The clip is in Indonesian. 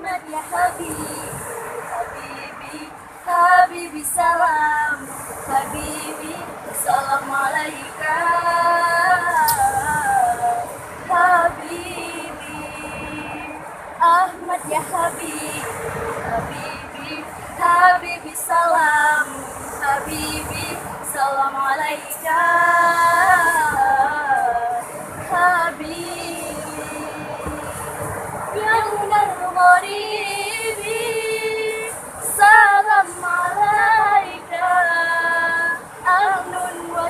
Ahmad ya Habib, Habibi, Habibi salam, Habibi salam alaika, Habibi, Ahmad ya Habib, Habibi, Habibi salam, Habibi salam alaika, Habibi, ya munal gharibi salam alaika, ahlun wa